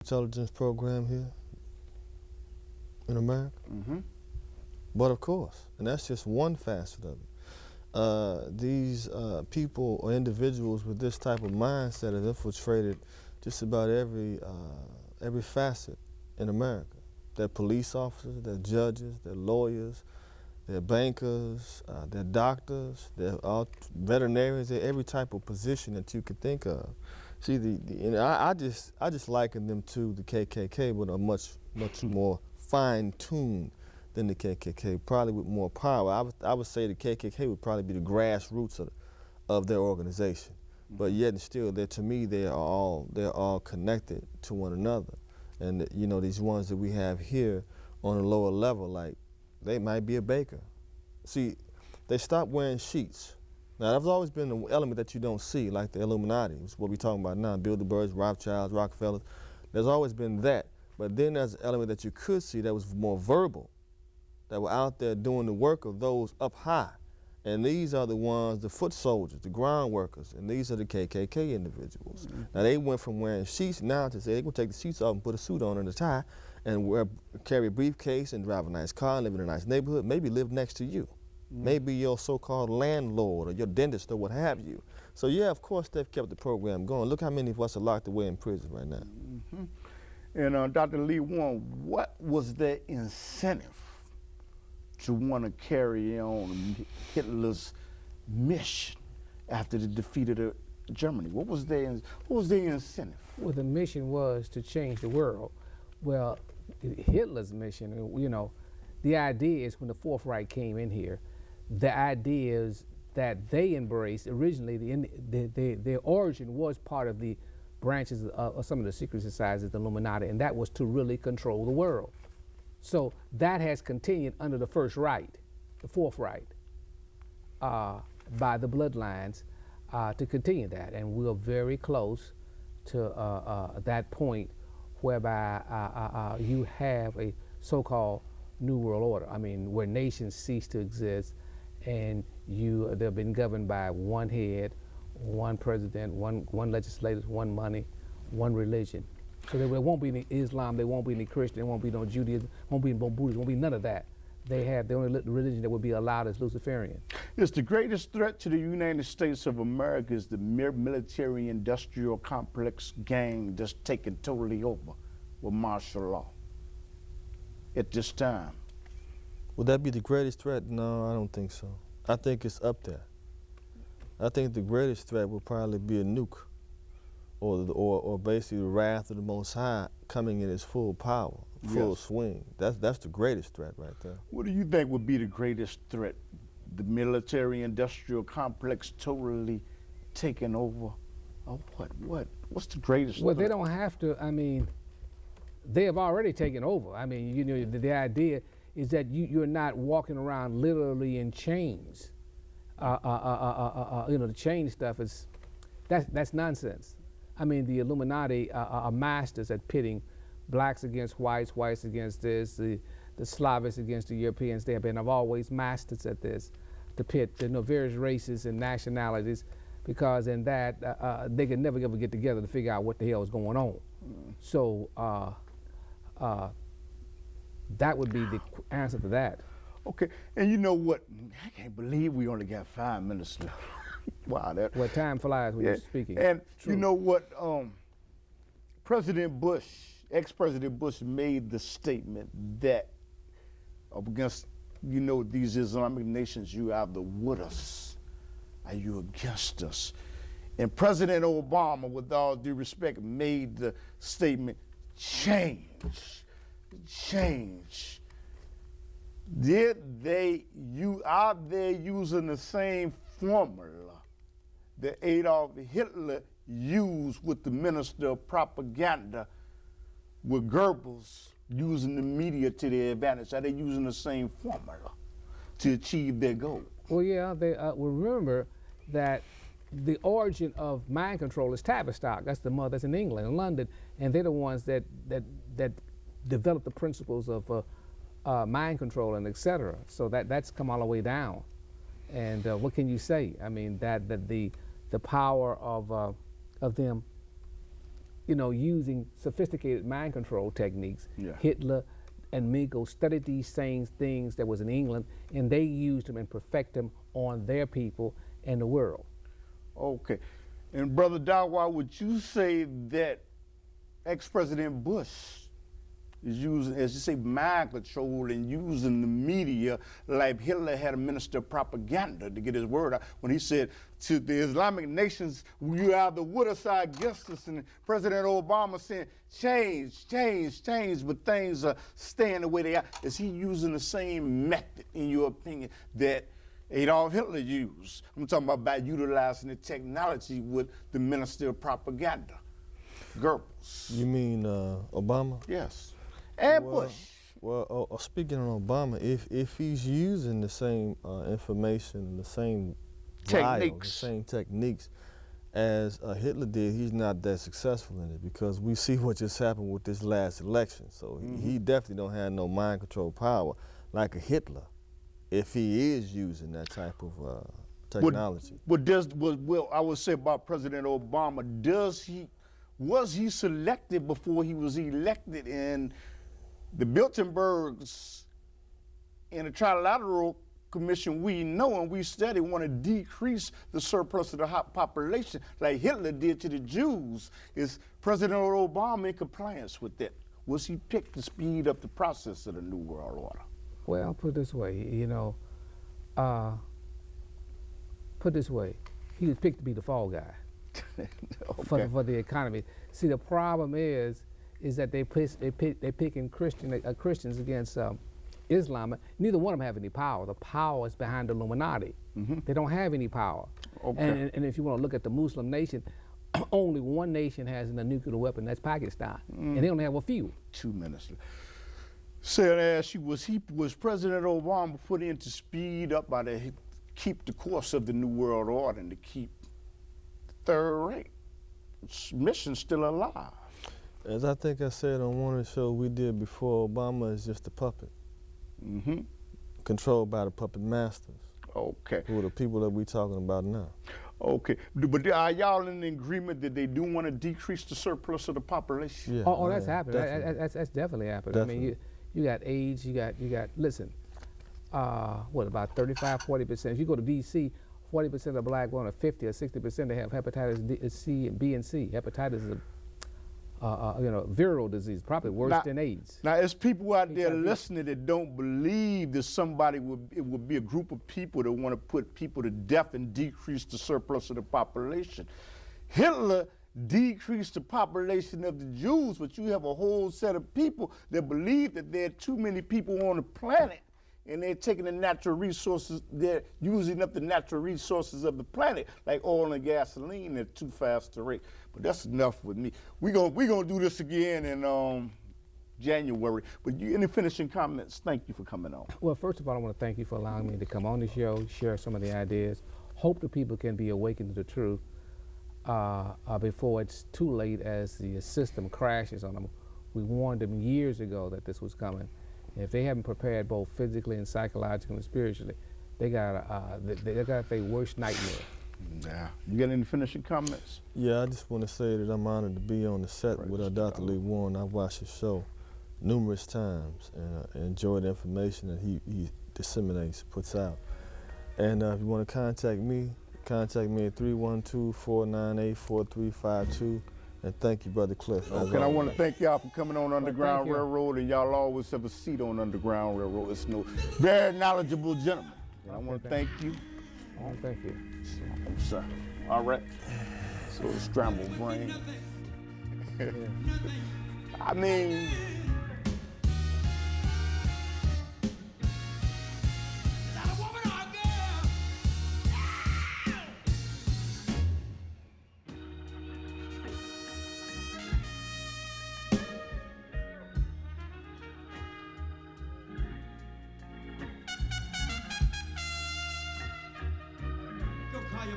intelligence program here in America? Mm-hmm. But of course, and that's just one facet of it. These people or individuals with this type of mindset have infiltrated just about every facet in America. They're police officers, they're judges, they're lawyers, they're bankers, they're doctors, they're all veterinarians, they're every type of position that you could think of. See, I just liken them to the KKK, but are much more fine-tuned than the KKK, probably with more power. I would say the KKK would probably be the grassroots of their organization. But yet and still, to me, they're all connected to one another. And you know, these ones that we have here on a lower level, like they might be a baker. See, they stopped wearing sheets. Now, that's always been an element that you don't see, like the Illuminati, which is what we're talking about now, Bilderbergs, Rothschilds, Rockefellers. There's always been that. But then there's an element that you could see that was more verbal, that were out there doing the work of those up high. And these are the ones, the foot soldiers, the ground workers, and these are the KKK individuals. Mm-hmm. Now, they went from wearing sheets now to say they're going to take the sheets off and put a suit on and a tie and carry a briefcase and drive a nice car and live in a nice neighborhood, maybe live next to you. Mm-hmm. Maybe your so-called landlord or your dentist or what have you. So yeah, of course they've kept the program going. Look how many of us are locked away in prison right now. Mm-hmm. And Dr.Lee, what was their incentive to want to carry on Hitler's mission after the defeat of Germany? What was their incentive? Well, the mission was to change the world. Well, Hitler's mission, you know, the idea is when the Fourth Reich came in here, the idea is that they embraced originally their origin was part of the branches of some of the secret societies, the Illuminati, and that was to really control the world. So that has continued under the First Reich, the Fourth Reich, by the bloodlines to continue that, and we're very close to that point whereby you have a so-called New World Order. I mean, where nations cease to exist, and they've been governed by one head, one president, one legislator, one money, one religion. So there won't be any Islam, there won't be any Christian, there won't be no Judaism, won't be no Buddhism, won't be none of that. They have the only religion that would be allowed is Luciferian. It's the greatest threat to the United States of America is the military-industrial complex gang that's taken totally over with martial law at this time. Would that be the greatest threat? No, I don't think so. I think it's up there. I think the greatest threat would probably be a nuke, or basically the wrath of the Most High coming in its full power, full swing. That's the greatest threat right there. What do you think would be the greatest threat? The military-industrial complex totally taken over? Oh, what's the greatest Well, threat? they don't have to. I mean, they have already taken over. I mean, you know, the idea is that you're not walking around literally in chains. You know, the chain stuff that's nonsense. I mean, the Illuminati are masters at pitting blacks against whites, whites against this, the Slavics against the Europeans. They have been always masters at this, to pit various races and nationalities, because in that they could never ever get together to figure out what the hell is going on. So that would be the answer to that. Okay, and you know what? I can't believe we only got 5 minutes left. Wow, that. Well, time flies when you're speaking. And True. You know what? President Bush, ex-President Bush, made the statement that against, you know, these Islamic nations, you either with us or you against us. And President Obama, with all due respect, made the statement, change. Are they using the same formula that Adolf Hitler used with the minister of propaganda, with Goebbels using the media to their advantage? Are they using the same formula to achieve their goal? Well, yeah, they remember that the origin of mind control is Tavistock. That's the mother that's in England, in London, and they're the ones that developed the principles of mind control and et cetera. So that's come all the way down. And what can you say? I mean, that the power of them using sophisticated mind control techniques. Yeah. Hitler and Mingo studied these same things that was in England, and they used them and perfect them on their people and the world. Okay. And Brother Dawa, would you say that ex-President Bush is using, as you say, mind control and using the media like Hitler had a minister of propaganda to get his word out when he said to the Islamic nations, you either with us or against us, and President Obama saying, change, change, change, but things are staying the way they are. Is he using the same method, in your opinion, that Adolf Hitler used? I'm talking about by utilizing the technology with the minister of propaganda, Goebbels. You mean Obama? Yes. And Bush. Well, speaking on Obama, if he's using the same information and the same Techniques. the same techniques as Hitler did, he's not that successful in it, because we see what just happened with this last election. So he definitely don't have no mind control power like a Hitler, if he is using that type of technology. But I would say about President Obama, was he selected before he was elected? And the Bilderbergs in the Trilateral Commission, we know and we study, want to decrease the surplus of the population like Hitler did to the Jews. Is President Obama in compliance with that? Was he picked to speed up the process of the New World Order? Well, put it this way, he was picked to be the fall guy. Okay. for the economy. See, the problem is that they're picking Christians against Islam. Neither one of them have any power. The power is behind the Illuminati. They don't have any power. Okay. And if you want to look at the Muslim nation, only one nation has a nuclear weapon. That's Pakistan, and they only have a few. 2 minutes. Say, I ask you, was President Obama put in to speed up by keep the course of the New World Order and to keep the third rate mission still alive? As I think I said on one of the shows we did before, Obama is just a puppet, controlled by the puppet masters. Okay. Who are the people that we talking about now? Okay, but are y'all in agreement that they do want to decrease the surplus of the population? Yeah. Oh, that's yeah, happening. definitely. That's definitely happening. Definitely. I mean, you got AIDS, you got. Listen, about 35, 40%. If you go to D.C., 40% of black women, 50 or 60% they have hepatitis C and B and C. Hepatitis is a viral disease, probably worse than AIDS. Now, there's people out there HIV. listening that don't believe that it would be a group of people that want to put people to death and decrease the surplus of the population. Hitler decreased the population of the Jews, but you have a whole set of people that believe that there are too many people on the planet, and they're taking the natural resources, they're using up the natural resources of the planet, like oil and gasoline at too fast a rate. But that's enough with me. We're gonna do this again in January. But any finishing comments? Thank you for coming on. Well, first of all, I want to thank you for allowing me to come on the show, share some of the ideas. Hope the people can be awakened to the truth before it's too late as the system crashes on them. We warned them years ago that this was coming. If they haven't prepared both physically and psychologically and spiritually, they got their worst nightmare. Yeah. You got any finishing comments? Yeah, I just want to say that I'm honored to be on the set with Dr.Lee Warren. I've watched his show numerous times and enjoy the information that he disseminates, puts out. And if you want to contact me at 312-498-4352. And thank you, Brother Cliff. Okay, and I want to thank y'all for coming on Underground Railroad, and y'all always have a seat on Underground Railroad. It's no very knowledgeable gentleman. And I want to thank you. Oh, thank you. Sir. All right. So it's scrambled brain. I mean,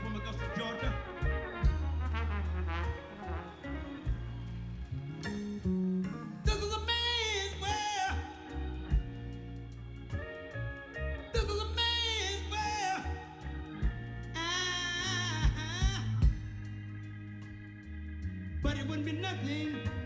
from Augusta, Georgia. This is a man. but it wouldn't be nothing